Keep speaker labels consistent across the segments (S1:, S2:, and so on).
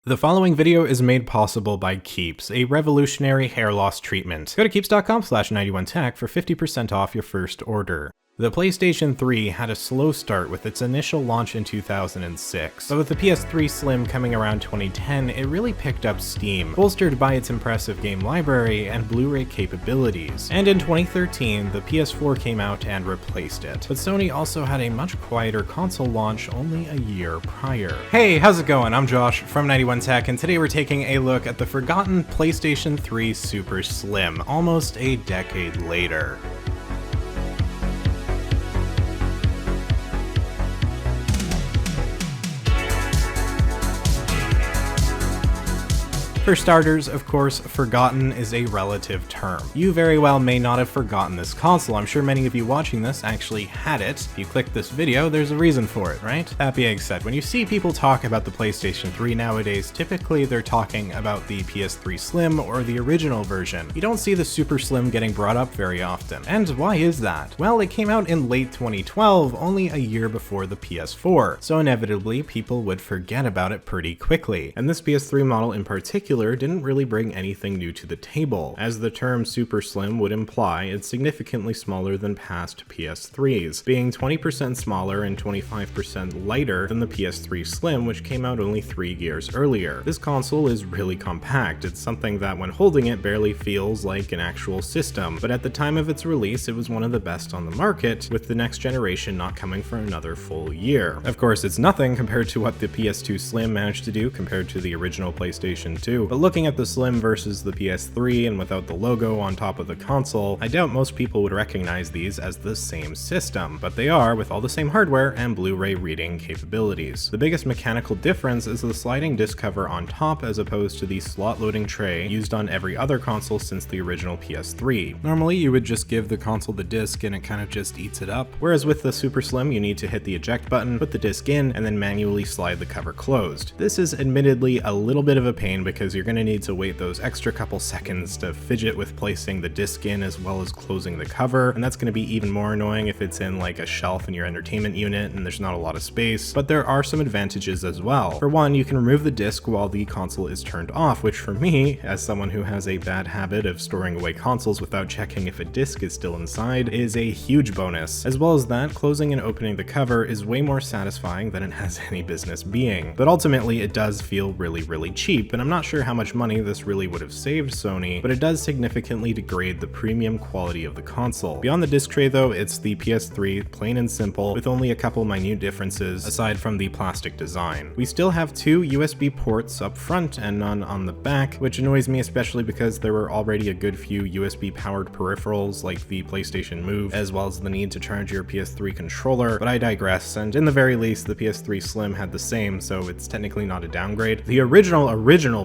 S1: The following video is made possible by Keeps, a revolutionary hair loss treatment. Go to keeps.com/91tech for 50% off your first order. The PlayStation 3 had a slow start with its initial launch in 2006, but with the PS3 Slim coming around 2010, it really picked up steam, bolstered by its impressive game library and Blu-ray capabilities. And in 2013, the PS4 came out and replaced it. But Sony also had a much quieter console launch only a year prior. Hey, how's it going? I'm Josh from 91tech, and today we're taking a look at the forgotten PlayStation 3 Super Slim, almost a decade later. For starters, of course, forgotten is a relative term. You very well may not have forgotten this console. I'm sure many of you watching this actually had it. If you clicked this video, there's a reason for it, right? That being said, when you see people talk about the PlayStation 3 nowadays, typically they're talking about the PS3 Slim or the original version. You don't see the Super Slim getting brought up very often. And why is that? Well, it came out in late 2012, only a year before the PS4, so inevitably people would forget about it pretty quickly. And this PS3 model in particular didn't really bring anything new to the table. As the term Super Slim would imply, it's significantly smaller than past PS3s, being 20% smaller and 25% lighter than the PS3 Slim, which came out only 3 years earlier. This console is really compact. It's something that when holding it barely feels like an actual system, but at the time of its release it was one of the best on the market, with the next generation not coming for another full year. Of course, it's nothing compared to what the PS2 Slim managed to do compared to the original PlayStation 2, but looking at the Slim versus the PS3 and without the logo on top of the console, I doubt most people would recognize these as the same system, but they are, with all the same hardware and Blu-ray reading capabilities. The biggest mechanical difference is the sliding disc cover on top as opposed to the slot loading tray used on every other console since the original PS3. Normally you would just give the console the disc and it kind of just eats it up, whereas with the Super Slim you need to hit the eject button, put the disc in, and then manually slide the cover closed. This is admittedly a little bit of a pain because you're going to need to wait those extra couple seconds to fidget with placing the disc in as well as closing the cover, and that's going to be even more annoying if it's in like a shelf in your entertainment unit and there's not a lot of space. But there are some advantages as well. For one, you can remove the disc while the console is turned off, which for me, as someone who has a bad habit of storing away consoles without checking if a disc is still inside, is a huge bonus. As well as that, closing and opening the cover is way more satisfying than it has any business being. But ultimately it does feel really cheap, and I'm not sure how much money this really would have saved Sony, but it does significantly degrade the premium quality of the console. Beyond the disc tray though, it's the PS3, plain and simple, with only a couple minute differences aside from the plastic design. We still have 2 USB ports up front and none on the back, which annoys me especially because there were already a good few USB powered peripherals like the PlayStation Move, as well as the need to charge your PS3 controller, but I digress, and in the very least the PS3 Slim had the same, so it's technically not a downgrade. The original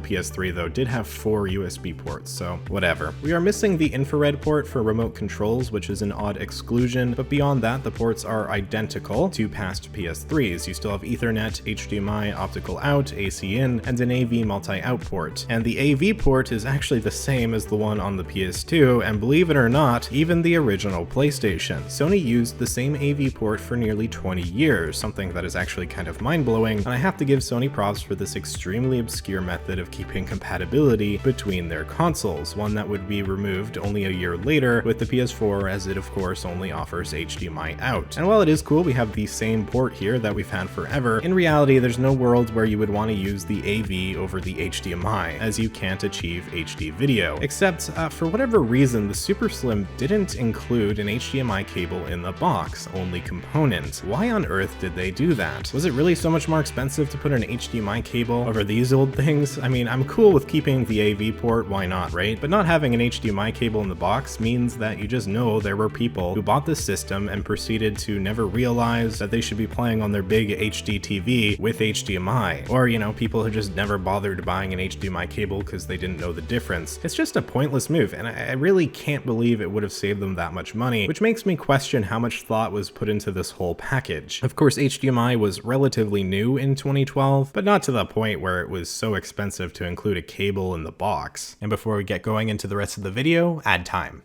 S1: PS3 though did have 4 USB ports, so whatever. We are missing the infrared port for remote controls, which is an odd exclusion, but beyond that the ports are identical to past PS3s. You still have Ethernet, HDMI, optical out, AC in, and an AV multi-out port. And the AV port is actually the same as the one on the PS2, and believe it or not, even the original PlayStation. Sony used the same AV port for nearly 20 years, something that is actually kind of mind-blowing, and I have to give Sony props for this extremely obscure method of keeping compatibility between their consoles, one that would be removed only a year later with the PS4, as it of course only offers HDMI out. And while it is cool we have the same port here that we've had forever, in reality there's no world where you would want to use the AV over the HDMI, as you can't achieve HD video. Except, for whatever reason, the Super Slim didn't include an HDMI cable in the box, only component. Why on earth did they do that? Was it really so much more expensive to put an HDMI cable over these old things? I mean, I'm cool with keeping the AV port, why not, right? But not having an HDMI cable in the box means that you just know there were people who bought this system and proceeded to never realize that they should be playing on their big HD TV with HDMI. Or, you know, people who just never bothered buying an HDMI cable because they didn't know the difference. It's just a pointless move, and I really can't believe it would have saved them that much money, which makes me question how much thought was put into this whole package. Of course, HDMI was relatively new in 2012, but not to the point where it was so expensive to include a cable in the box. And before we get going into the rest of the video, ad time.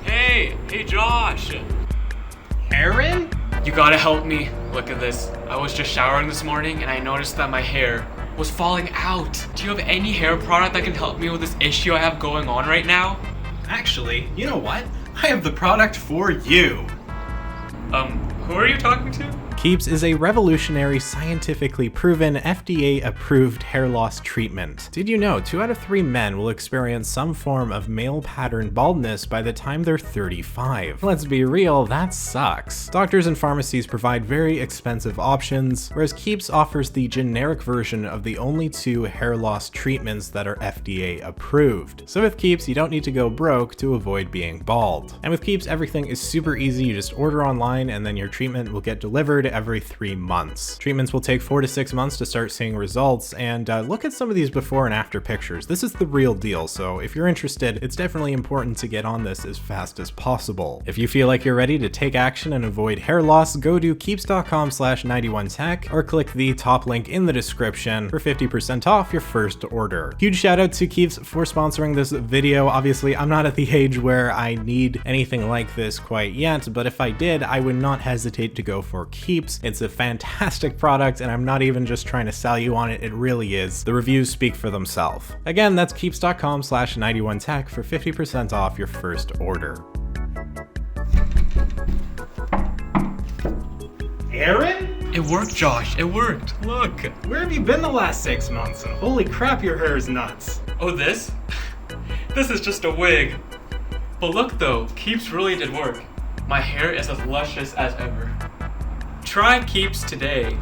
S2: Hey Josh!
S1: Aaron?
S2: You gotta help me. Look at this. I was just showering this morning and I noticed that my hair was falling out. Do you have any hair product that can help me with this issue I have going on right now?
S1: Actually, you know what? I have the product for you.
S2: Who are you talking to?
S1: Keeps is a revolutionary, scientifically proven, FDA-approved hair loss treatment. Did you know 2 out of 3 men will experience some form of male pattern baldness by the time they're 35? Let's be real, that sucks. Doctors and pharmacies provide very expensive options, whereas Keeps offers the generic version of the only 2 hair loss treatments that are FDA approved. So with Keeps, you don't need to go broke to avoid being bald. And with Keeps, everything is super easy. You just order online and then your treatment will get delivered every 3 months. Treatments will take 4 to 6 months to start seeing results, and look at some of these before and after pictures. This is the real deal, so if you're interested, it's definitely important to get on this as fast as possible. If you feel like you're ready to take action and avoid hair loss, go to keeps.com/91tech or click the top link in the description for 50% off your first order. Huge shout out to Keeps for sponsoring this video. Obviously, I'm not at the age where I need anything like this quite yet, but if I did, I would not hesitate to go for Keeps. It's a fantastic product, and I'm not even just trying to sell you on it, it really is. The reviews speak for themselves. Again, that's keeps.com/91tech for 50% off your first order. Aaron?
S2: It worked, Josh. It worked. Look.
S1: Where have you been the last 6 months? And holy crap, your hair is nuts.
S2: Oh, this? This is just a wig. But look though, Keeps really did work. My hair is as luscious as ever. Try Keeps today.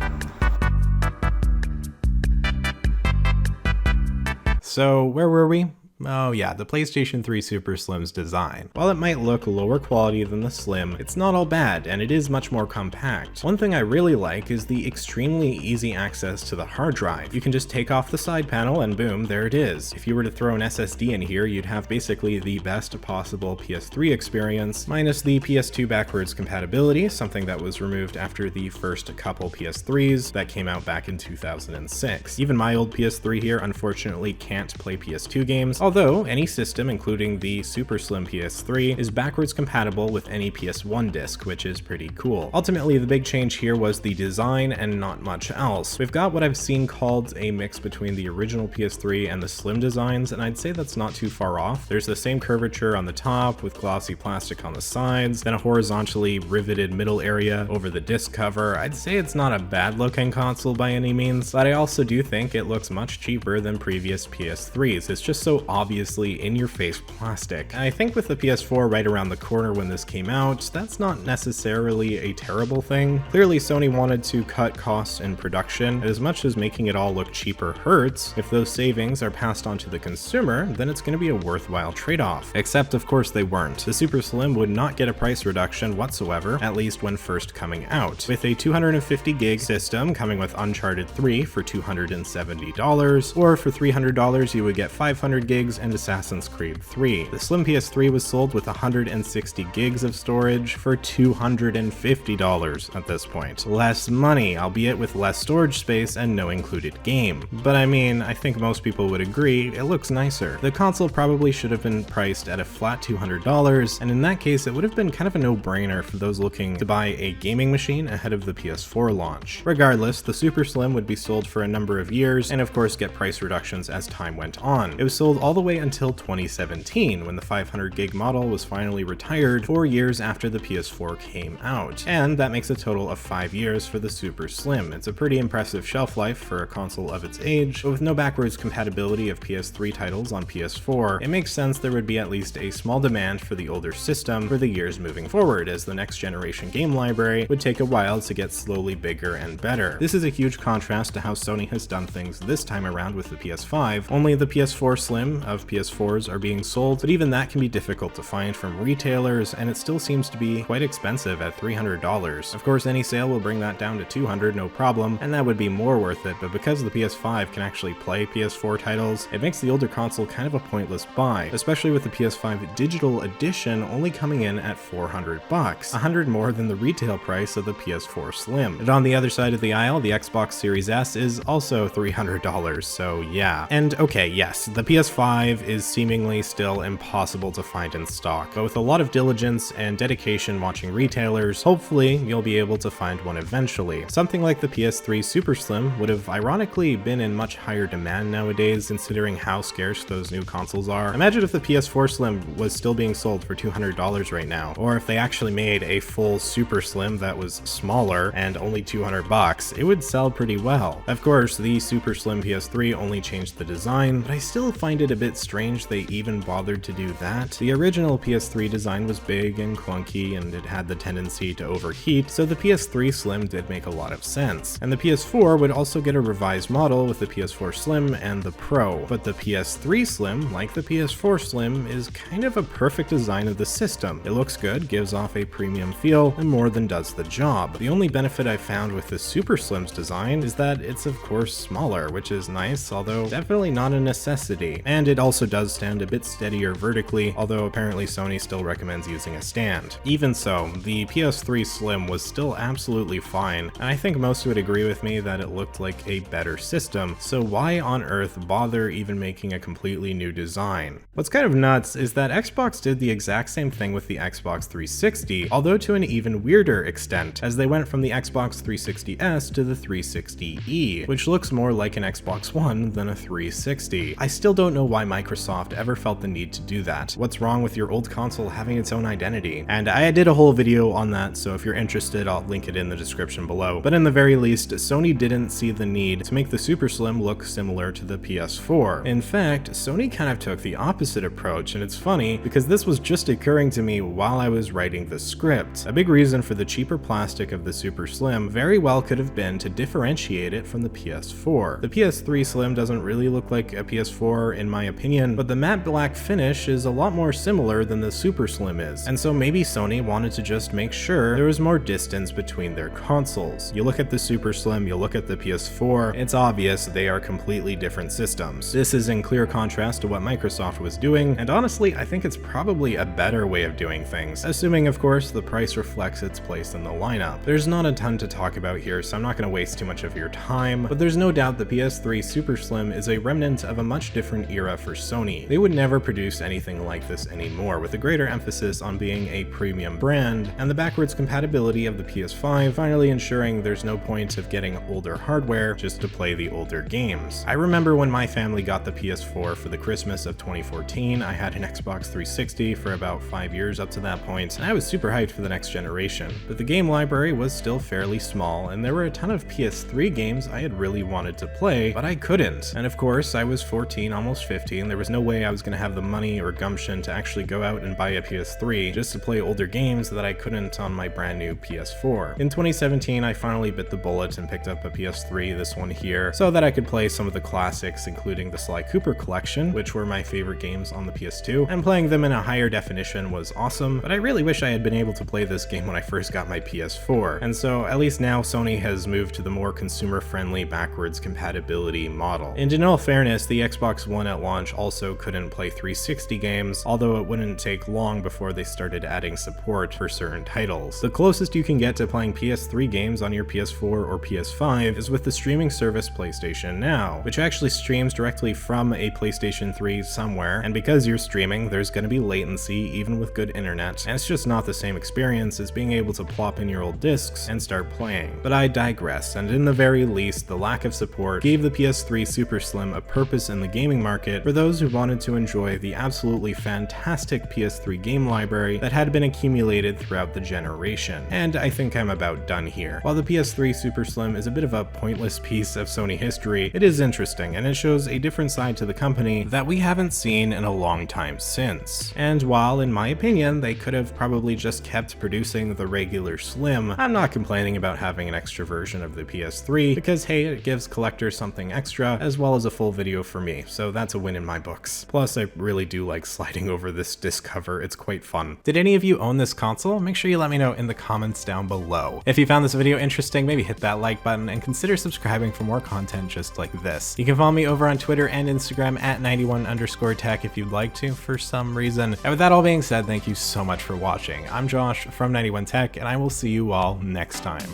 S1: So, where were we? Oh yeah, the PlayStation 3 Super Slim's design. While it might look lower quality than the Slim, it's not all bad, and it is much more compact. One thing I really like is the extremely easy access to the hard drive. You can just take off the side panel and boom, there it is. If you were to throw an SSD in here, you'd have basically the best possible PS3 experience, minus the PS2 backwards compatibility, something that was removed after the first couple PS3s that came out back in 2006. Even my old PS3 here unfortunately can't play PS2 games, although any system, including the Super Slim PS3, is backwards compatible with any PS1 disc, which is pretty cool. Ultimately, the big change here was the design and not much else. We've got what I've seen called a mix between the original PS3 and the Slim designs, and I'd say that's not too far off. There's the same curvature on the top with glossy plastic on the sides, then a horizontally riveted middle area over the disc cover. I'd say it's not a bad looking console by any means, but I also do think it looks much cheaper than previous PS3s. It's just so obviously in-your-face plastic. And I think with the PS4 right around the corner when this came out, that's not necessarily a terrible thing. Clearly Sony wanted to cut costs in production, and as much as making it all look cheaper hurts, if those savings are passed on to the consumer, then it's going to be a worthwhile trade-off. Except of course they weren't. The Super Slim would not get a price reduction whatsoever, at least when first coming out. With a 250 gig system coming with Uncharted 3 for $270, or for $300 you would get 500 gigs and Assassin's Creed 3. The Slim PS3 was sold with 160 gigs of storage for $250 at this point. Less money, albeit with less storage space and no included game. But I mean, I think most people would agree, it looks nicer. The console probably should have been priced at a flat $200, and in that case it would have been kind of a no-brainer for those looking to buy a gaming machine ahead of the PS4 launch. Regardless, the Super Slim would be sold for a number of years, and of course get price reductions as time went on. It was sold all the way until 2017, when the 500 gig model was finally retired 4 years after the PS4 came out. And that makes a total of 5 years for the Super Slim. It's a pretty impressive shelf life for a console of its age, but with no backwards compatibility of PS3 titles on PS4, it makes sense there would be at least a small demand for the older system for the years moving forward, as the next generation game library would take a while to get slowly bigger and better. This is a huge contrast to how Sony has done things this time around with the PS5. Only the PS4 Slim of PS4s are being sold, but even that can be difficult to find from retailers, and it still seems to be quite expensive at $300. Of course, any sale will bring that down to $200, no problem, and that would be more worth it, but because the PS5 can actually play PS4 titles, it makes the older console kind of a pointless buy, especially with the PS5 digital edition only coming in at $400, $100 more than the retail price of the PS4 Slim. And on the other side of the aisle, the Xbox Series S is also $300, so yeah. And okay, yes, the PS5 PS5 is seemingly still impossible to find in stock, but with a lot of diligence and dedication watching retailers, hopefully you'll be able to find one eventually. Something like the PS3 Super Slim would have ironically been in much higher demand nowadays, considering how scarce those new consoles are. Imagine if the PS4 Slim was still being sold for $200 right now, or if they actually made a full Super Slim that was smaller and only $200, it would sell pretty well. Of course, the Super Slim PS3 only changed the design, but I still find it a bit strange they even bothered to do that. The original PS3 design was big and clunky, and it had the tendency to overheat, so the PS3 Slim did make a lot of sense. And the PS4 would also get a revised model with the PS4 Slim and the Pro, but the PS3 Slim, like the PS4 Slim, is kind of a perfect design of the system. It looks good, gives off a premium feel, and more than does the job. The only benefit I found with the Super Slim's design is that it's of course smaller, which is nice, although definitely not a necessity. And it also does stand a bit steadier vertically, although apparently Sony still recommends using a stand. Even so, the PS3 Slim was still absolutely fine, and I think most would agree with me that it looked like a better system, so why on earth bother even making a completely new design? What's kind of nuts is that Xbox did the exact same thing with the Xbox 360, although to an even weirder extent, as they went from the Xbox 360S to the 360E, which looks more like an Xbox One than a 360. I still don't know why Microsoft ever felt the need to do that. What's wrong with your old console having its own identity? And I did a whole video on that, so if you're interested, I'll link it in the description below. But in the very least, Sony didn't see the need to make the Super Slim look similar to the PS4. In fact, Sony kind of took the opposite approach, and it's funny because this was just occurring to me while I was writing the script. A big reason for the cheaper plastic of the Super Slim very well could have been to differentiate it from the PS4. The PS3 Slim doesn't really look like a PS4 in my opinion, but the matte black finish is a lot more similar than the Super Slim is, and so maybe Sony wanted to just make sure there was more distance between their consoles. You look at the Super Slim, you look at the PS4, it's obvious they are completely different systems. This is in clear contrast to what Microsoft was doing, and honestly, I think it's probably a better way of doing things, assuming of course the price reflects its place in the lineup. There's not a ton to talk about here, so I'm not going to waste too much of your time, but there's no doubt the PS3 Super Slim is a remnant of a much different era for Sony. They would never produce anything like this anymore, with a greater emphasis on being a premium brand, and the backwards compatibility of the PS5 finally ensuring there's no point of getting older hardware just to play the older games. I remember when my family got the PS4 for the Christmas of 2014, I had an Xbox 360 for about 5 years up to that point, and I was super hyped for the next generation. But the game library was still fairly small, and there were a ton of PS3 games I had really wanted to play, but I couldn't. And of course, I was 14, almost 15, there was no way I was going to have the money or gumption to actually go out and buy a PS3 just to play older games that I couldn't on my brand new PS4. In 2017, I finally bit the bullet and picked up a PS3, this one here, so that I could play some of the classics, including the Sly Cooper collection, which were my favorite games on the PS2, and playing them in a higher definition was awesome, but I really wish I had been able to play this game when I first got my PS4. And so at least now Sony has moved to the more consumer-friendly backwards compatibility model. And in all fairness, the Xbox One at launch also couldn't play 360 games, although it wouldn't take long before they started adding support for certain titles. The closest you can get to playing PS3 games on your PS4 or PS5 is with the streaming service PlayStation Now, which actually streams directly from a PlayStation 3 somewhere, and because you're streaming, there's going to be latency even with good internet, and it's just not the same experience as being able to plop in your old discs and start playing. But I digress, and in the very least, the lack of support gave the PS3 Super Slim a purpose in the gaming market for those who wanted to enjoy the absolutely fantastic PS3 game library that had been accumulated throughout the generation. And I think I'm about done here. While the PS3 Super Slim is a bit of a pointless piece of Sony history, it is interesting, and it shows a different side to the company that we haven't seen in a long time since. And while, in my opinion, they could have probably just kept producing the regular Slim, I'm not complaining about having an extra version of the PS3, because hey, it gives collectors something extra, as well as a full video for me, so that's a win in my books. Plus, I really do like sliding over this disc cover, it's quite fun. Did any of you own this console? Make sure you let me know in the comments down below. If you found this video interesting, maybe hit that like button, and consider subscribing for more content just like this. You can follow me over on Twitter and Instagram at 91_tech if you'd like to, for some reason. And with that all being said, thank you so much for watching. I'm Josh from 91tech, and I will see you all next time.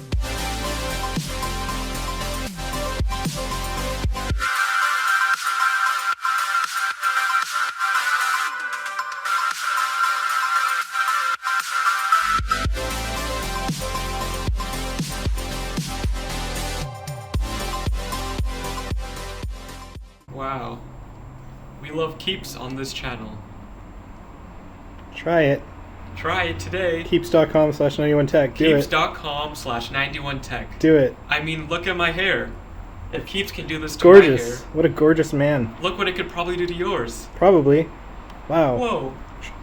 S2: Wow. We love keeps on this channel.
S1: Try it.
S2: Try it today.
S1: Keeps.com/91tech. Do it.
S2: Keeps.com/91tech.
S1: Do it.
S2: I mean, look at my hair. If Keeps can do this to
S1: Gorgeous.
S2: my hair,
S1: What a gorgeous man.
S2: look what it could probably do to yours.
S1: Probably. Wow.
S2: Whoa.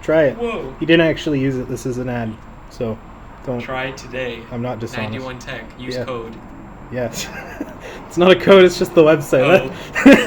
S1: Try it.
S2: Whoa.
S1: You didn't actually use it. This is an ad. So don't.
S2: Try it today.
S1: I'm not dishonest.
S2: 91tech. Use
S1: Yeah.
S2: code.
S1: Yes. It's not a code, it's just the website.
S2: Oh.